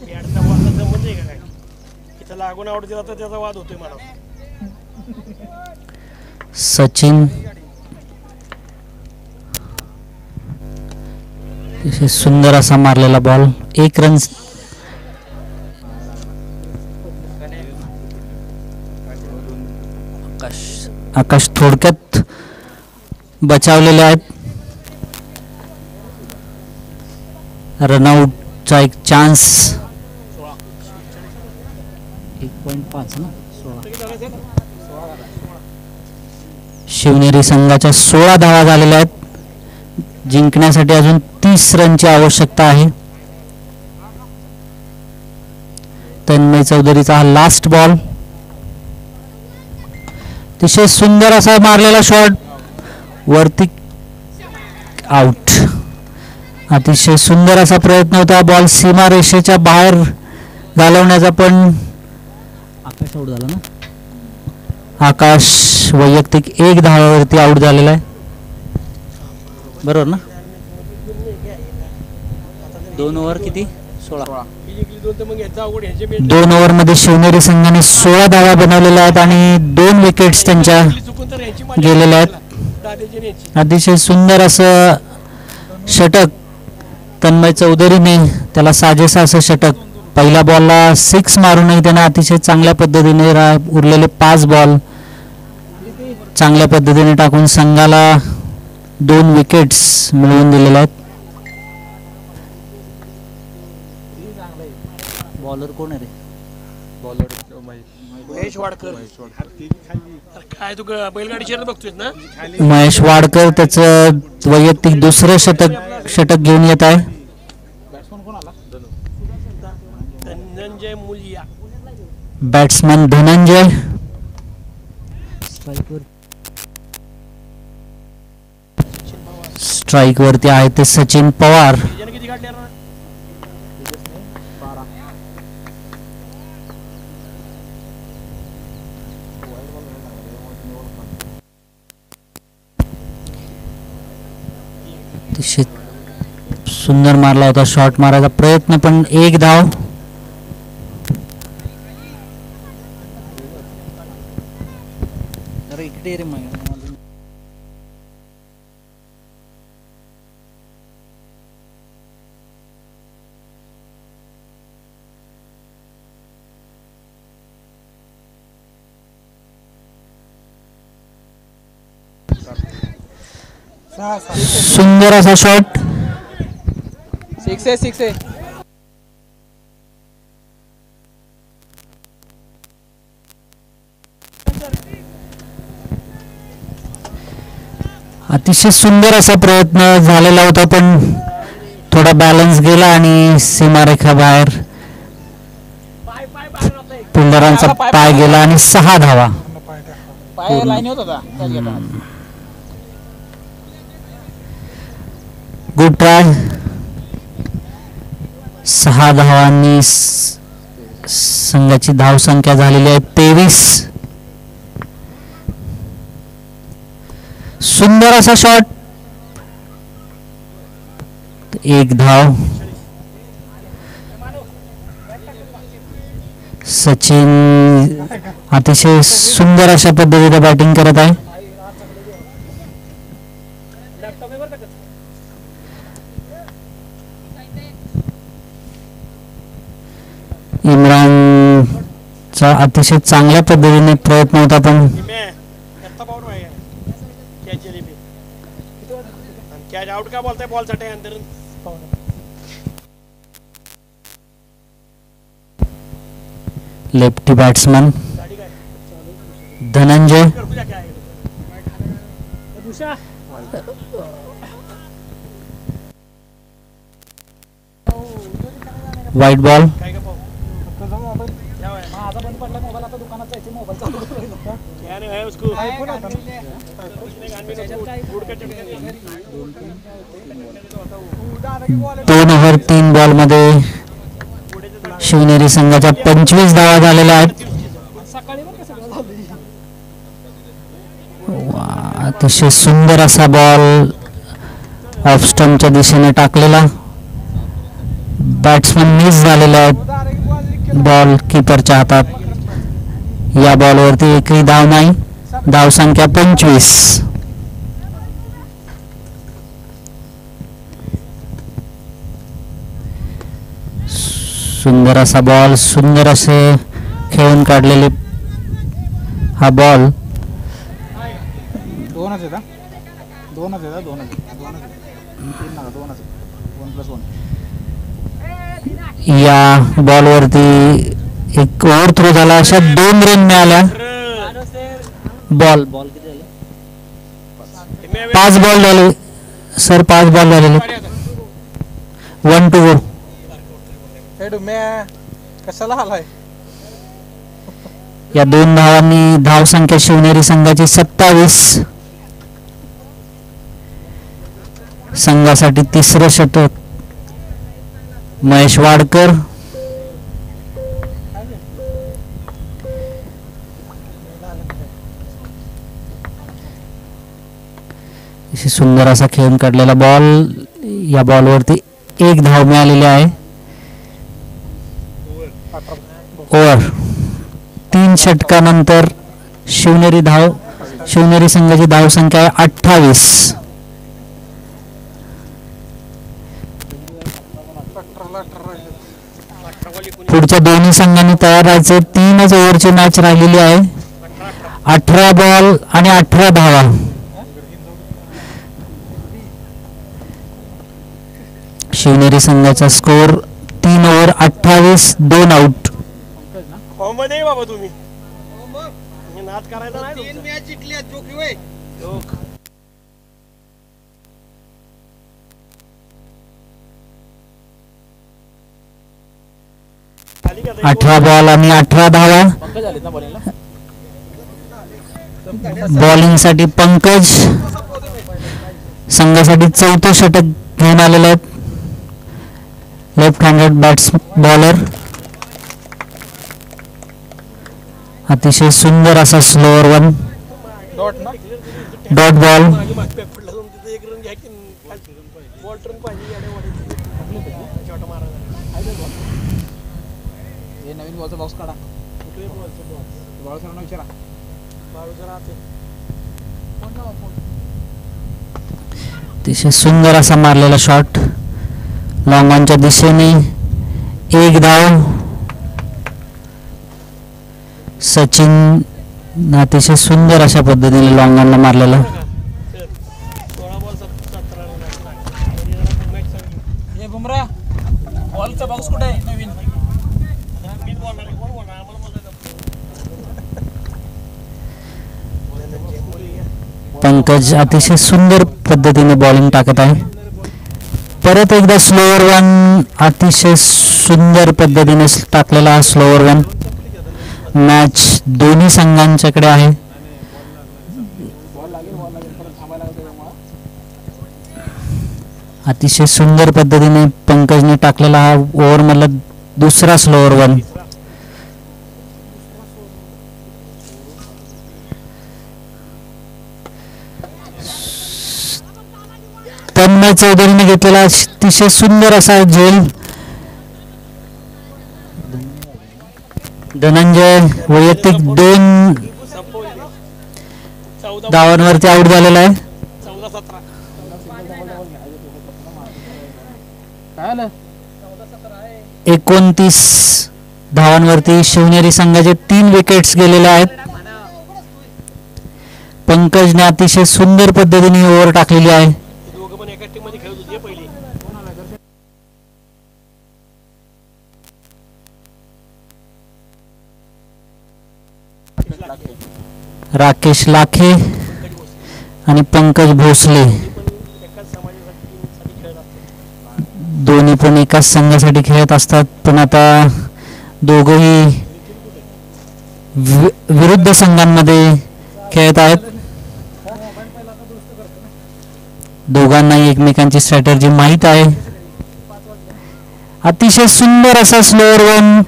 बॅटचा बॉलचा जमत आहे का काय? इथं लागून आउट दिला तर त्याचा वाद होतोय मला. सचिन सुंदर असा मारलेला बॉल. 1 रन. आकाश थोडक्यात बचावलेले आहेत. रनआउटचा एक चान्स. 1.5 ना 16. शिवनेरी संघाच्या 16 धावा झालेल्या आहेत. जिंकण्यासाठी अजून 30 रनची आवश्यकता आहे. तन्मय चौधरीचा हा लास्ट बॉल. अतिशय सुंदर असा मारलेला शॉट वरती आउट. अतिशय सुंदर असा प्रयत्न होता बॉल सीमा रेषेच्या बाहेर घालवण्याचा, पण आकाश आउट झाला ना. आकाश वैयक्तिक 1 धावावरती आउट झालेला आहे. बरोबर ना. 2 ओव्हर किती? 16. 2 ओव्हरमध्ये शिवनेरी संघाने 16 धावा बनवलेल्या आहेत आणि 2 विकेट्स त्यांच्या गेलेल्या आहेत. अतिशय सुंदर असं षटक तन्मय चौधरीने, त्याला साजेसं असं षटक. पहिल्या बॉलला 6 मारूनही त्याने अतिशय चांगल्या पद्धतीने उरलेले 5 बॉल चांगल्या पद्धतीने टाकून संघाला 2 विकेट्स मिळवून दिलेल्या आहेत. बॉलर कोण आहे रे? महेश वाडकर अरे काय तू बैलगाडी शर्यत बघतोय ना महेश वाडकर त्याचं वैयक्तिक दुसरं षटक घेऊन येत आहे. बॅट्समन कोण आला? धनंजय मुलिया बॅट्समन धनंजय. स्ट्राईक वरती आहे ते सचिन पवार. त्याने किती काढले ना अतिशय सुंदर मारला होता शॉट मारायचा प्रयत्न पण एक धाव. सुंदर असा शॉट. 6 आहे. अतिशय सुंदर असा प्रयत्न झालेला होता पण थोडा बॅलन्स गेला आणि सीमारेखा बाहेर फिल्डरांचा पाय गेला आणि 6 धावा. पाय लाईन होत होता. Good try. 6 धावांनी संघाची धावसंख्या झालेली आहे 23. सुंदर असा शॉट. 1 धाव. सचिन अतिशय सुंदर अशा पद्धतीने बॅटिंग करत आहे. इम्रानचा अतिशय चांगल्या पद्धतीने प्रयत्न होता पण आउट का बोलताय बॉल साठी अंदर lefty batsman Dhananjay. White ball. दोन ओव्हर 3 बॉल मध्ये शिवनेरी संघाच्या 25 धावा झालेल्या आहेत. अतिशय सुंदर असा बॉल ऑफ स्टंपच्या दिशेने टाकलेला. बॅट्समन मिस झालेले आहेत. बॉल कीपरच्या हातात. या बॉलवरती एकही धाव नाही. धावसंख्या 25. सुंदर असा बॉल. सुंदर असे खेळून काढलेले हा बॉल. दोनच आहेत. 1+1 या बॉलवरती एक ओव्हर थ्रो झाला. अशा 2 रन मिळाल्या. बॉल 5 बॉल झाले सर. 5 बॉल झालेले. 1 to 4. कशाला आलाय? या 2 धावांनी धावसंख्या शिवनेरी संघाची 27. संघासाठी तिसरं षटक महेश वाडकर. सुंदर असा खेळून काढलेला बॉल. या बॉलवरती 1 धाव मिळालेली आहे. ओव्हर 3 षटकानंतर शिवनेरी संघाची धावसंख्या आहे 28. पुढच्या दोन्ही संघांनी तयार राहायचे. 3च ओव्हरची मॅच राहिलेली आहे. 18 बॉल आणि 18 धावा. शिवनेरी संघाचा स्कोर 3 ओव्हर 28 2 आउट. हो मध्ये बाबा तुम्ही हे नाच करायचा नाही तुमचा. मॅच जिंकली जोकी वय जोक. खाली का ते? 18 बॉल आणि 18 धावा. पंकज आलेत ना बॉलिंगला. बॉलिंग साठी पंकज संघासाठी चौथं षटक घेऊन आलेले आहेत. Left handed bats bowler. अतिशय सुंदर असा स्लोअर वन डॉट ना डॉट बॉल. मागे मागे पडला जाऊन तिथे एक रन घ्या की बॉल टर्न पाहिजे याने वाढायची. शॉट मारायचा. हे नवीन बॉलचा बॉक्स काढा. कुठे बॉलचं बॉल? बॉल सरांना विचारा. बाळूचं राहते. अतिशय सुंदर असा मारलेला शॉट लॉंग ऑनच्या दिशेने. एक धाव. सचिन अतिशय सुंदर अशा पद्धतीने लॉंग ऑनला मारलेला. 16 बॉल 17 रन. मॅच चालू. हे बुमरा बॉलचा बॉक्स कुठे आहे नवीन? मीच बोलणार आहे. कोण बोलणार? आम्हाला बोलायचं. पंकज अतिशय सुंदर पद्धतीने बॉलिंग टाकत आहे. परत एकदा स्लोअर वन. अतिशय सुंदर पद्धतीने टाकलेला हा स्लोअर वन. मॅच दोन्ही संघांच्याकडे आहे. अतिशय सुंदर पद्धतीने पंकजने टाकलेला हा ओव्हर मधला दुसरा स्लोअर वन. तन्मय चौधरीने घेतलेला अतिशय सुंदर असा झेल. धनंजय वैयक्तिक 2 धावांवरती आउट झालेला आहे. 14-17. काय आलं? 29 धावांवरती शिवनेरी संघाचे 3 विकेट्स गेलेले आहेत. पंकजने अतिशय सुंदर पद्धतीने ओव्हर टाकलेली आहे. दोघं पण एकाच टीम मध्ये खेळत होते पहिले. राकेश लाखे आणि पंकज भोसले एकाच समाजासाठी खेळत असतात. दोन्ही पण एकाच संघासाठी खेळत असतात. पण आता दोघंही विरुद्ध संघांमध्ये खेळत आहेत. दोघांनाही एकमेकांची स्ट्रॅटेजी माहीत आहे. अतिशय सुंदर असा स्लोअर वन.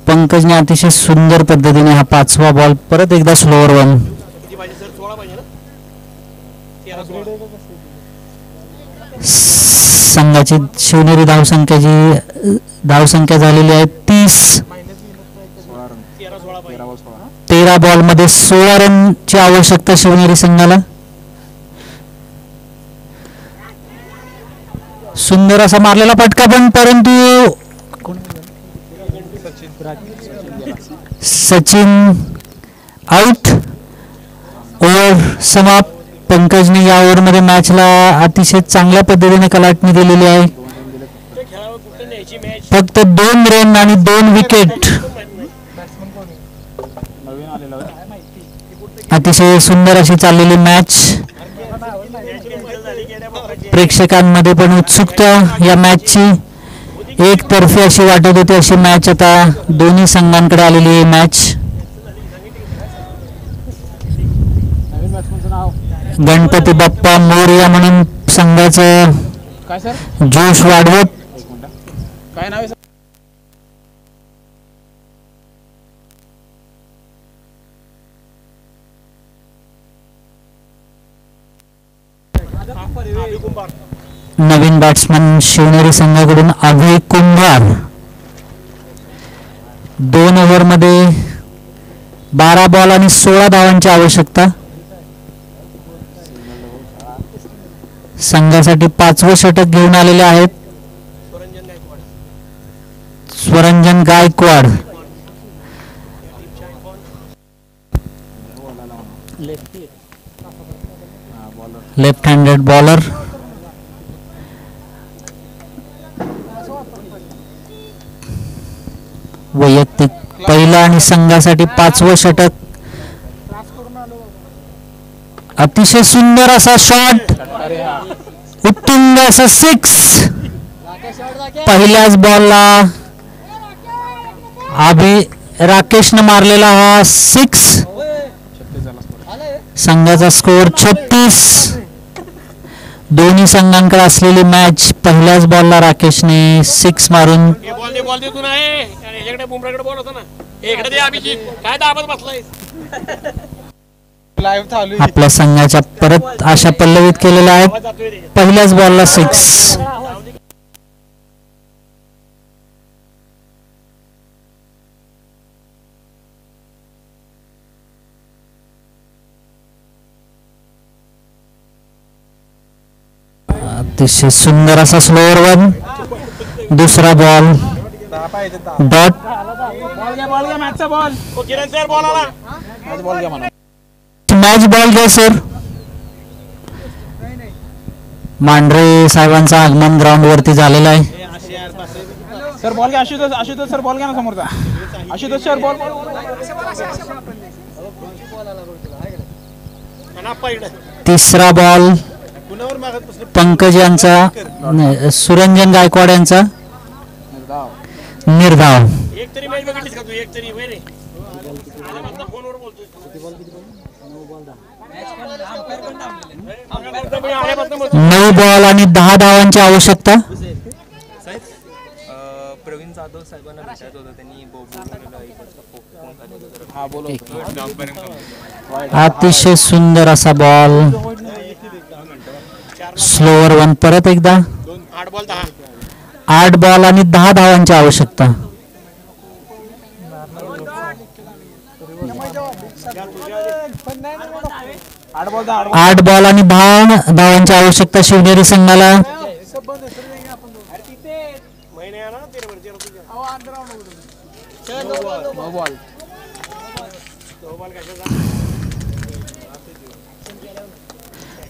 पंकजने अतिशय सुंदर पद्धतीने हा 5वा बॉल. परत एकदा स्लोअर वन. किती पाहिजे सर? 16 पाहिजे ना. 13-16. संघाची शिवनेरी धावसंख्या झालेली आहे 30. 13-16 पाहिजे. 13 बॉल मध्ये 16 रनची आवश्यकता शिवनेरी संघाला. सुंदर असा मारलेला फटका पण, परंतु सचिन आउट. ओव्हर समाप्त. पंकजने या ओव्हरमध्ये मॅचला अतिशय चांगल्या पद्धतीने कलाटणी दिलेली आहे. खेळावं कुठे न्यायची मॅच फक्त 2 रन आणि 2 विकेट. अतिशय सुंदर अशी चाललेली मॅच. प्रेक्षकांमध्ये पण उत्सुकता या मॅचची. एकतर्फी अशी वाटत होती अशी मॅच आता दोन्ही संघांकडे आलेली आहे मॅच. गणपती बाप्पा मोरया म्हणून संघाचं काय सर? जोश वाढवत काय नाव आहे सर? नवीन बॅट्समन शिवनेरी संघाकडून अभय कुंभार. 2 ओव्हरमध्ये 12 बॉल आणि 16 धावांची आवश्यकता. संघासाठी 5वं षटक घेऊन आलेले आहेत Swaranjan Gaikwad. Left handed bowler. वैयक्तिक पहिला आणि संघासाठी 5वं षटक. अतिशय सुंदर असा शॉट, उत्तुंग असा 6. पहिल्याच बॉलला राकेशनं मारलेला हा 6. संघाचा स्कोअर 36. दोन्ही संघांकडे असलेली मॅच पहिल्याच बॉलला राकेशने 6 मारून आपल्या संघाच्या परत आशा पल्लवित केलेल्या आहेत. पहिल्याच बॉलला 6. अतिशय सुंदर असा स्लोअर वन. दुसरा बॉल डॉट. मॅच बॉल घ्या सर. मांढरे साहेबांचं आगमन ग्राउंड वरती झालेलं आहे. सर बॉल घ्या. आशुतोष सर बॉल घ्या ना समोरचा. Ashutosh sir ball. तिसरा बॉल पंकज यांचा, सुरंजन गायकवाड यांचा निर्धाव. नऊ बॉल आणि 10 धावांची आवश्यकता. प्रवीण जाधव साहेबांना भेटायचं होतं, त्यांनी अतिशय सुंदर असा बॉल. Slower one. परत एकदा 8 बॉल आणि 10 धावांची आवश्यकता. 8 बॉल आणि 10 धावांची आवश्यकता शिवनेरी संघाला.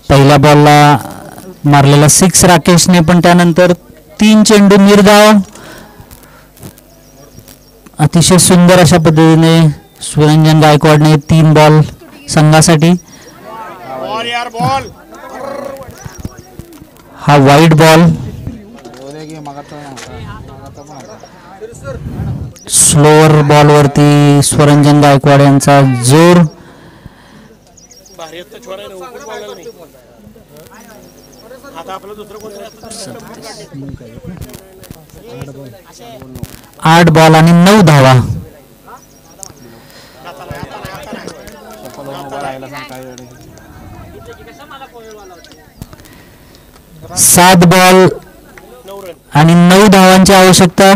पहिल्या बॉलला मारलेला 6 राकेशने, पण त्यानंतर 3 चेंडू निर्धाव. अतिशय सुंदर अशा पद्धतीने सुरंजन गायकवाडने 3 बॉल संघासाठी. हा वाईड बॉल. स्लोअर बॉलवरती सुरंजन गायकवाड यांचा जोर. 8 बॉल आणि 9 धावा. सात बॉल आणि 9 धावांची आवश्यकता.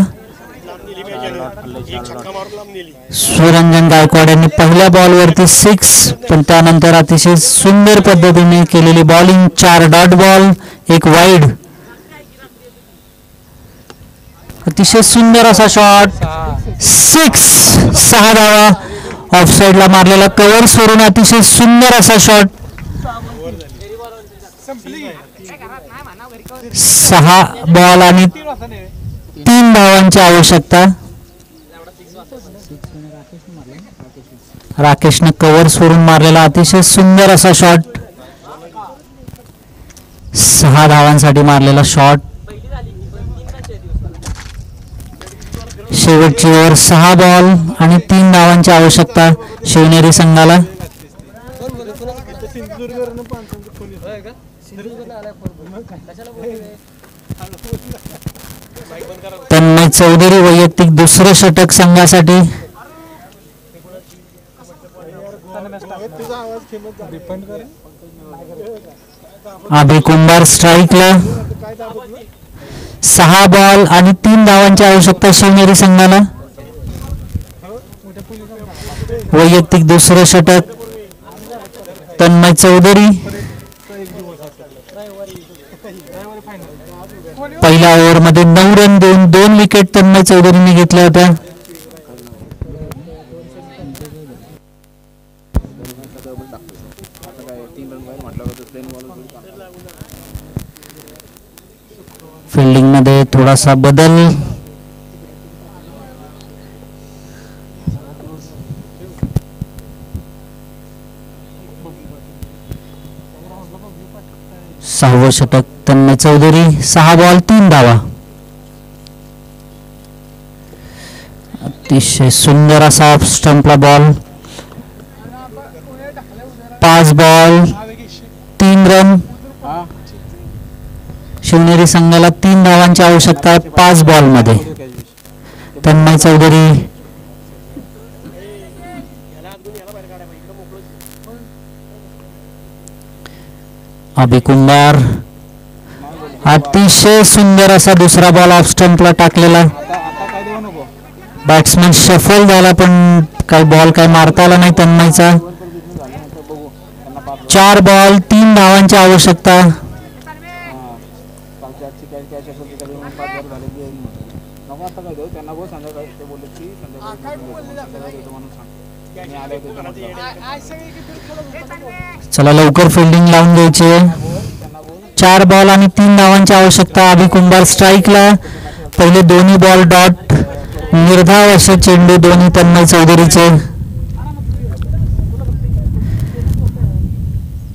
सुरंजन गायकवाड यांनी पहिल्या बॉलवरती 6, पण त्यानंतर अतिशय सुंदर पद्धतीने केलेली बॉलिंग. 4 dot ball, 1 wide. अतिशय सुंदर असा शॉट. 6 धावा. ऑफसाईडला मारलेला कव्हर सोडून अतिशय सुंदर असा शॉट. 6 बॉल आणि 3 धावांची आवश्यकता. राकेशने कव्हर सोडून मारलेला अतिशय सुंदर असा शॉट. 6 धावांसाठी मारलेला शॉट. शेवटची ओव्हर. 6 बॉल आणि 3 धावांची आवश्यकता शिवनेरी संघाला. तन्मय चौधरी वैयक्तिक दुसरं षटक संघासाठी. अभि कुंभार स्ट्राईकला. 6 बॉल आणि 3 धावांची आवश्यकता शिवनेरी संघाला. वैयक्तिक दुसरं षटक तन्मय चौधरी. पहिल्या ओव्हरमध्ये 9 रन देऊन 2 विकेट तन्मय चौधरीने घेतल्या होत्या. फिल्डिंग मध्ये थोडासा बदल. 6वं षटक तन्मय चौधरी. 6 बॉल 3 धावा. अतिशय सुंदर असा ऑफ स्टंपला बॉल. 5 ball 3 run. शिवनेरी संघाला 3 धावांची आवश्यकता आहे 5 बॉल मध्ये. तन्मय चौधरी अभि कुंभार. अतिशय सुंदर असा दुसरा बॉल ऑफ स्टंपला टाकलेला. बॅट्समन शफल झाला पण काही बॉल काय मारता आला नाही तन्मयचा. 4 बॉल 3 धावांची आवश्यकता. चला लवकर फिल्डिंग लावून द्यायची. 4 बॉल आणि 3 धावांची आवश्यकता. अभि कुंभार स्ट्राईकला. पहिले दोन्ही बॉल डॉट. निर्धाव असे चेंडू दोन्ही तन्मय चौधरीचे.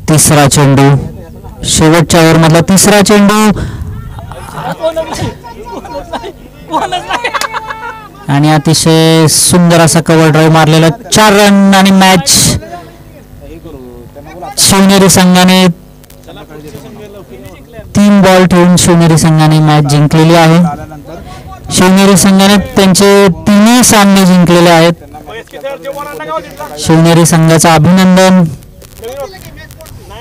तिसरा चेंडू शेवटच्या ओव्हर मधला तिसरा चेंडू आणि अतिशय सुंदर असा कव्हर ड्राईव्ह मारलेला. 4 रन आणि मॅच शिवनेरी संघाने 3 बॉल ठेवून शिवनेरी संघाने मॅच जिंकलेली आहे. शिवनेरी संघाने त्यांचे 3 सामने जिंकलेले आहेत. शिवनेरी संघाचं अभिनंदन.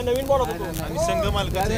नवीन बॉल होतो संघ मालकाचे